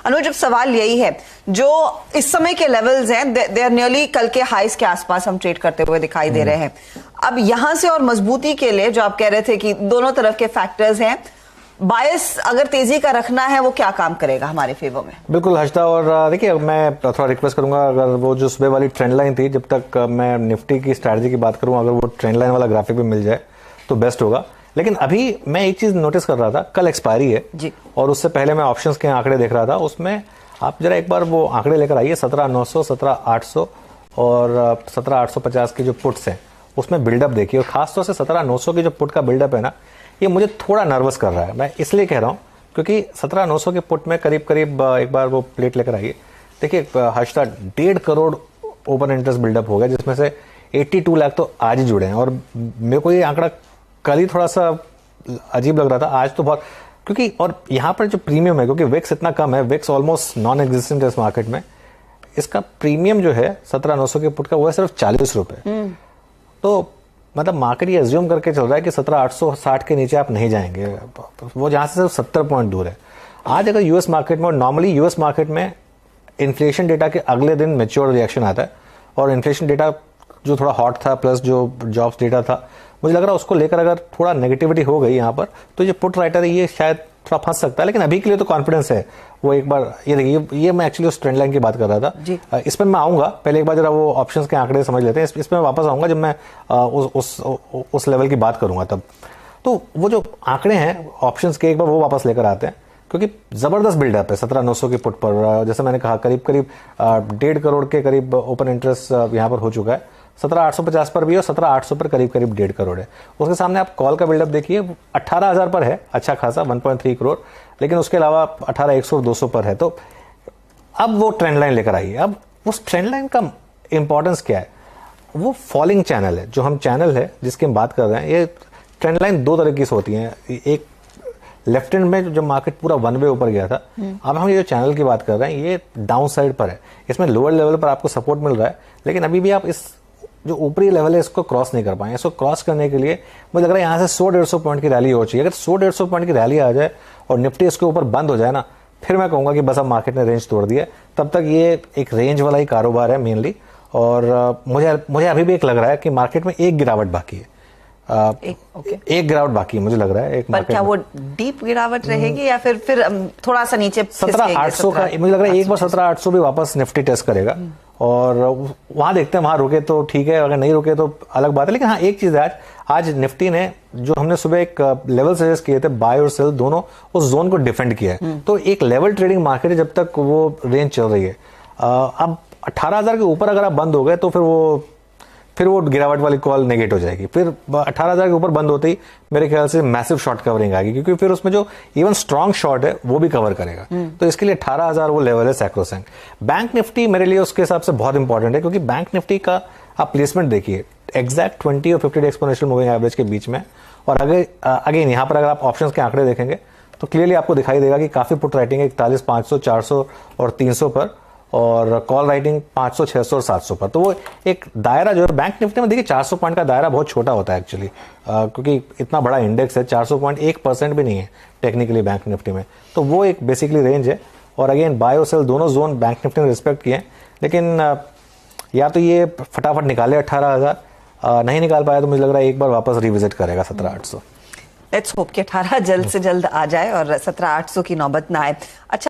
अनुज, अब सवाल यही है, जो इस समय के लेवल्स हैं दे आर नियरली कल के हाइस के आसपास हम ट्रेड करते हुए दिखाई दे रहे हैं। अब यहां से और मजबूती के लिए जो आप कह रहे थे कि दोनों तरफ के फैक्टर्स हैं, बायस अगर तेजी का रखना है वो क्या काम करेगा हमारे फेवर में? बिल्कुल हर्षदा, और देखिए मैं थोड़ा रिक्वेस्ट करूंगा, अगर वो जो सुबह वाली ट्रेंड लाइन थी, जब तक मैं निफ्टी की स्ट्रैटेजी की बात करूं, अगर वो ट्रेंड लाइन वाला ग्राफिक भी मिल जाए तो बेस्ट होगा। लेकिन अभी मैं एक चीज नोटिस कर रहा था, कल एक्सपायरी है जी, और उससे पहले मैं ऑप्शंस के आंकड़े देख रहा था, उसमें आप जरा एक बार वो आंकड़े लेकर आइए, 17,900, 17,800 और 17,850 की जो पुट्स हैं उसमें बिल्डअप देखिए, और खासतौर से 17,900 की जो पुट का बिल्डअप है ना, ये मुझे थोड़ा नर्वस कर रहा है। मैं इसलिए कह रहा हूँ क्योंकि 17,900 के पुट में करीब करीब एक बार वो प्लेट लेकर आइए, देखिए Harshada 1.5 crore open interest buildup हो गया, जिसमें से 82 लाख तो आज ही जुड़े हैं। और मेरे को ये आंकड़ा कल ही थोड़ा सा अजीब लग रहा था, आज तो बहुत, क्योंकि और यहाँ पर जो प्रीमियम है, क्योंकि विक्स इतना कम है, विक्स ऑलमोस्ट नॉन एग्जिस्टेंट है इस मार्केट में, इसका प्रीमियम जो है 17,900 के पुट का वो है सिर्फ 40 रुपए। तो मतलब मार्केट ये एज्यूम करके चल रहा है कि 17,860 के नीचे आप नहीं जाएंगे, वो जहां से सिर्फ 70 पॉइंट दूर है। आज अगर यूएस मार्केट में, नॉर्मली यूएस मार्केट में इन्फ्लेशन डेटा के अगले दिन मैच्योर रिएक्शन आता है, और इन्फ्लेशन डेटा जो थोड़ा हॉट था प्लस जो जॉब्स डेटा था, मुझे लग रहा है उसको लेकर अगर थोड़ा नेगेटिविटी हो गई यहाँ पर, तो ये पुट राइटर है ये शायद थोड़ा फंस सकता है। लेकिन अभी के लिए तो कॉन्फिडेंस है। वो एक बार ये देखिए, ये मैं एक्चुअली उस ट्रेंड लाइन की बात कर रहा था, इस पर मैं आऊंगा, पहले एक बार जरा वो ऑप्शंस के आंकड़े समझ लेते हैं, इस पर मैं वापस आऊंगा जब मैं उस लेवल की बात करूंगा तब। तो वो जो आंकड़े हैं ऑप्शंस के, एक बार वो वापस लेकर आते हैं, क्योंकि जबरदस्त बिल्डअप है 17,900 के पुट पर। जैसे मैंने कहा करीब करीब 1.5 करोड़ के करीब ओपन इंटरेस्ट यहाँ पर हो चुका है, 17,850 पर भी और 17,800 पर करीब करीब 1.5 करोड़ है। उसके सामने आप कॉल का बिल्डअप देखिए, 18,000 पर है, अच्छा खासा 1.3 करोड़, लेकिन उसके अलावा 18,100 और 200 पर है। तो अब वो ट्रेंड लाइन लेकर आइए। अब उस ट्रेंड लाइन का इंपॉर्टेंस क्या है? वो फॉलिंग चैनल है, जो हम चैनल है जिसकी हम बात कर रहे हैं, ये ट्रेंड लाइन दो तरह की होती है। एक लेफ्ट हैंड में जब मार्केट पूरा वन वे ऊपर गया था, अब हम ये जो चैनल की बात कर रहे हैं ये डाउन साइड पर है, इसमें लोअर लेवल पर आपको सपोर्ट मिल रहा है, लेकिन अभी भी आप इस जो ऊपरी लेवल है इसको क्रॉस नहीं कर पाए। इसको क्रॉस करने के लिए मुझे लग रहा है यहाँ से 100-150 पॉइंट की रैली हो चाहिए। अगर 100-150 पॉइंट की रैली आ जाए और निफ्टी इसके ऊपर बंद हो जाए ना, फिर मैं कहूंगा कि बस अब मार्केट ने रेंज तोड़ दिया। तब तक ये एक रेंज वाला ही कारोबार है मेनली, और मुझे अभी भी एक लग रहा है कि मार्केट में एक गिरावट बाकी है, एक गिरावट बाकी है मुझे लग रहा है। एक पर क्या वो डीप गिरावट रहेगी या फिर थोड़ा सा नीचे 17,800 का मुझे लग रहा है एक बार 17,800 भी वापस निफ्टी टेस्ट करेगा, और वहां देखते हैं, वहां रुके तो ठीक है, अगर नहीं रुके तो अलग बात है। लेकिन हाँ एक चीज है, आज निफ्टी ने जो हमने सुबह एक लेवल सजेस्ट किए थे, बाय और सेल दोनों, उस जोन को डिफेंड किया है। तो एक लेवल ट्रेडिंग मार्केट है जब तक वो रेंज चल रही है। अब 18,000 के ऊपर अगर आप बंद हो गए तो फिर वो गिरावट वाली कॉल नेगेट हो जाएगी। फिर 18,000 के ऊपर बंद होते ही मेरे ख्याल से मैसिव शॉर्ट कवरिंग आएगी, क्योंकि फिर उसमें जो इवन स्ट्रॉन्ग शॉर्ट है वो भी कवर करेगा। तो इसके लिए 18,000 वो लेवल है सैक्रोसैंक्ट। बैंक निफ्टी मेरे लिए उसके हिसाब से बहुत इंपॉर्टेंट है, क्योंकि बैंक निफ्टी का आप प्लेसमेंट देखिए एग्जैक्ट 20 और 50 डे एक्सपोनेंशियल मूविंग एवरेज के बीच में, और अगेन यहाँ पर अगर आप ऑप्शंस के आंकड़े देखेंगे तो क्लियरली आपको दिखाई देगा कि काफी पुट राइटिंग है 41,500, 400 और 300 पर, और कॉल राइटिंग 500, 600 और 700 पर। तो वो एक दायरा जो है बैंक निफ्टी में, देखिए 400 पॉइंट का दायरा बहुत छोटा होता है एक्चुअली, क्योंकि इतना बड़ा इंडेक्स है, 400 पॉइंट 1% भी नहीं है टेक्निकली बैंक निफ्टी में। तो वो एक बेसिकली रेंज है, और अगेन बाय और सेल दोनों जोन बैंक निफ्टी ने रिस्पेक्ट किए हैं। लेकिन या तो ये फटाफट निकाले 18,000, नहीं निकाल पाया तो मुझे लग रहा है एक बार वापस रिविजिट करेगा 17,800। लेट्स होप कि 18 जल्द से जल्द आ जाए और 17,800 की नौबत ना आए। अच्छा।